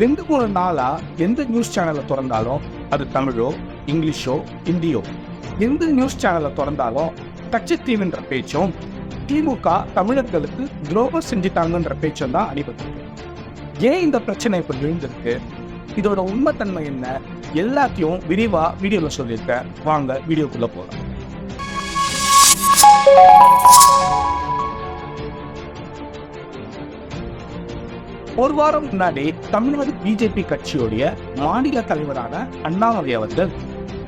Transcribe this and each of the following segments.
2-3 நாளா எந்த நியூஸ் சேனலை திறந்தாலும், அது தமிழோ இங்கிலீஷோ ஹிந்தியோ, எந்த நியூஸ் சேனலை திறந்தாலும் கச்சத்தீவுன்ற பேச்சும் திமுக தமிழர்களுக்கு துரோகம் செஞ்சுட்டாங்கன்ற பேச்சும் தான் அடிபட்டு. ஏன் இந்த பிரச்சனை இப்ப எழுந்திருக்கு, இதோட உண்மைத்தன்மை என்ன, எல்லாத்தையும் விரிவா வீடியோல சொல்லியிருக்கேன். வாங்க வீடியோக்குள்ள போகலாம். ஒரு வாரம் முன்னாடி தமிழ்நாடு பிஜேபி கட்சியுடைய மாநில தலைவரான அண்ணாமலை அவர்கள்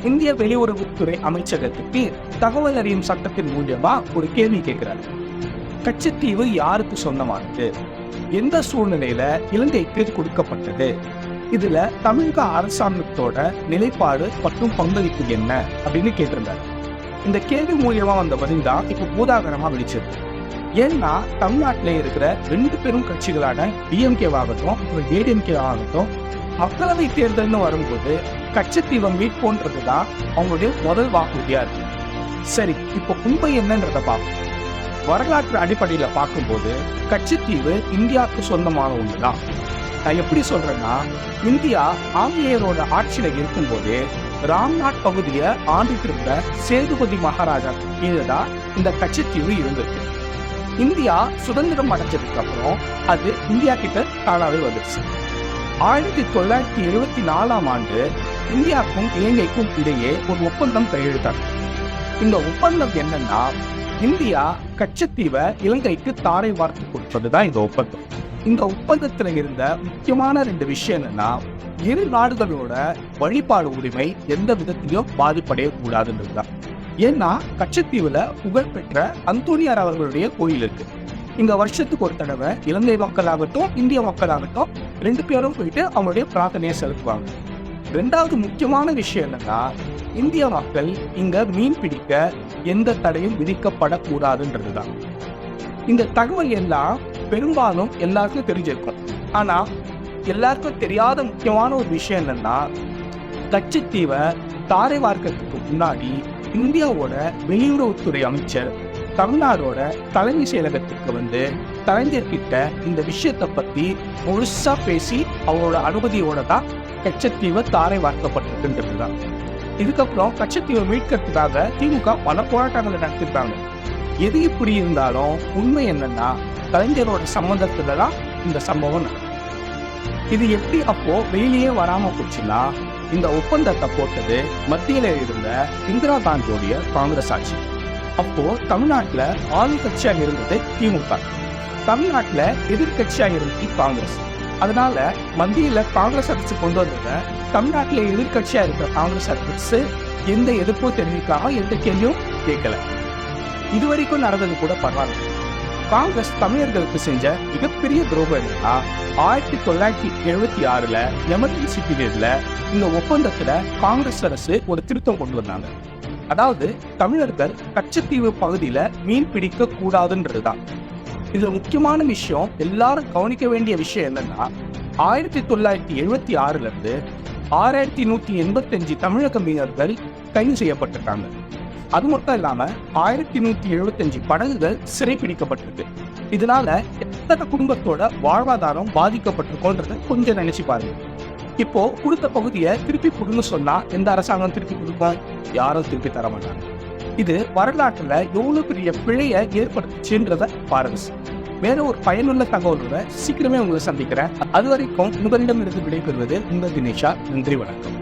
இந்திய வெளியுறவுத்துறை அமைச்சகத்துக்கு தகவல் அறியும் சட்டத்தின் மூலமா ஒரு கேள்வி கேட்கிறார். கச்சத்தீவு யாருக்கு சொந்தமானது, எந்த சூழ்நிலையில இலங்கைக்கு கொடுக்கப்பட்டது, இதுல தமிழக அரசாங்கத்தோட நிலைப்பாடு மற்றும் பங்களிப்பு என்ன அப்படின்னு கேட்டிருந்தார். இந்த கேள்வி மூலியமா வந்த பதில் தான் இப்ப பூதாகரமா வெளிச்சிருக்கு. ஏன்னா தமிழ்நாட்டில இருக்கிற 2 பெரும் கட்சிகளான டிஎம்கேவாகட்டும் ஏடிஎம்கே ஆகட்டும் மக்களவை தேர்தல்னு வரும்போது கச்சத்தீவை மீட்போன்றதுதான் அவங்களுடைய முதல் வாக்குறுதியா இருக்கு. சரி, இப்போ உண்மை என்னன்றத பார்ப்போம். வரலாற்று அடிப்படையில பார்க்கும்போது கச்சத்தீவு இந்தியாவுக்கு சொந்தமான ஒண்ணுதான். நான் எப்படி சொல்றேன்னா, இந்தியா ஆங்கிலேயரோட ஆட்சியில இருக்கும்போது ராம்நாத் பகுதியை ஆண்டுட்டு இருந்த சேதுபதி மகாராஜா கீழேதான் இந்த கச்சத்தீவு இருந்திருக்கு. இந்தியா சுதந்திரம் அடைஞ்சதுக்கு அப்புறம் அது இந்தியா கிட்ட தானாவே வந்துருச்சு. 1974ஆம் ஆண்டு இந்தியாவுக்கும் இலங்கைக்கும் இடையே ஒரு ஒப்பந்தம் கையெழுத்தாங்க. இந்த ஒப்பந்தம் என்னன்னா, இந்தியா கச்சத்தீவை இலங்கைக்கு தாரை வார்த்து கொடுப்பதுதான் இந்த ஒப்பந்தம். இந்த ஒப்பந்தத்துல இருந்த முக்கியமான 2 விஷயம் என்னன்னா, இரு நாடுகளோட வழிபாடு உரிமை எந்த விதத்திலையும் பாதிப்படைய கூடாதுன்றதுதான். ஏன்னா கச்சத்தீவுல புகழ்பெற்ற அந்தோனியார் அவர்களுடைய கோயில் இருக்கு. இங்க வருஷத்துக்கு ஒரு தடவை இலங்கை மக்களாகட்டும் இந்திய மக்களாகட்டும் 2 பேரும் போயிட்டு அவங்களுடைய பிரார்த்தனையை செலுத்துவாங்க. 2வது முக்கியமான விஷயம் என்னன்னா, இந்திய மக்கள் இங்க மீன் பிடிக்க எந்த தடையும் விதிக்கப்படக்கூடாதுன்றதுதான். இந்த தகவல் எல்லாம் பெரும்பாலும் எல்லாருக்கும் தெரிஞ்சிருக்கும். ஆனா எல்லாருக்கும் தெரியாத முக்கியமான ஒரு விஷயம் என்னன்னா, கச்சத்தீவை தாரை வார்க்கத்துக்கு முன்னாடி இந்தியாவோட வெளியுறவுத்துறை அமைச்சர் தமிழ்நாடோட தலைமை செயலகத்துக்கு வந்து கலைஞர்கிட்ட இந்த விஷயத்தை பத்தி முழுசா பேசி அவரோட அனுமதியோட தான் கச்சத்தீவை தாரை வார்க்கப்பட்டிருக்குன்றதுதான். இதுக்கப்புறம் கச்சத்தீவை மீட்கிறதுக்காக திமுக பல போராட்டங்களை நடத்திருக்காங்க. எது இப்படி இருந்தாலும் உண்மை என்னன்னா, கலைஞரோட சம்பந்தத்துல தான் இந்த சம்பவம் நடக்கும். இது எப்படி அப்போ வெளியிலேயே வராம போச்சுன்னா, இந்த ஒப்பந்தத்தை போட்டது மத்தியில இருந்த இந்திரா காந்தியோடைய காங்கிரஸ் ஆட்சி. அப்போ தமிழ்நாட்டுல ஆளும் கட்சியா இருந்தது திமுக, தமிழ்நாட்டுல எதிர்கட்சியா இருந்தது காங்கிரஸ். அதனால மத்தியில காங்கிரஸ் அரசு கொண்டு வந்தத தமிழ்நாட்டுல எதிர்கட்சியா இருக்கிற காங்கிரஸ் அரசு எந்த எதிர்ப்பும் தெரிவிக்காம எந்த கேள்வியும் கேட்கல. இதுவரைக்கும் நடந்தது கூட பரவாயில்ல. காங்கிரஸ் தமிழர்களுக்கு செஞ்ச மிகப்பெரிய துரோகம் என்னன்னா, 1976ல எமர்ஜென்சி பீரியட்ல இந்த ஒப்பந்தத்துல காங்கிரஸ் அரசு ஒரு திருத்தம் கொண்டு வந்தாங்க. அதாவது தமிழர்கள் கச்சத்தீவு பகுதியில மீன் பிடிக்க கூடாதுன்றதுதான். இதுல முக்கியமான விஷயம், எல்லாரும் கவனிக்க வேண்டிய விஷயம் என்னன்னா, 1976ல இருந்து 6185 தமிழக மீனவர்கள் கைது செய்யப்பட்டிருக்காங்க. அது மட்டும் இல்லாம 1175 படகுகள் சிறைப்பிடிக்கப்பட்டிருக்கு. இதனால எத்தனை குடும்பத்தோட வாழ்வாதாரம் பாதிக்கப்பட்டிருக்கோன்றத கொஞ்சம் நினைச்சு பாருங்க. இப்போ கொடுத்த பகுதியை திருப்பி கொடுன்னு சொன்னா எந்த அரசாங்கம் திருப்பி கொடுக்கும்? யாரும் திருப்பி தர மாட்டாங்க. இது வரலாற்றுல எவ்வளவு பெரிய பிழையை ஏற்படுத்துச்சுன்றத பாருங்க. வேற ஒரு பயனுள்ள தகவலோட சீக்கிரமே உங்களை சந்திக்கிறேன். அது வரைக்கும் உங்களிடம் இருந்து விடைபெறுவது உங்கள் தினேஷா. நன்றி, வணக்கம்.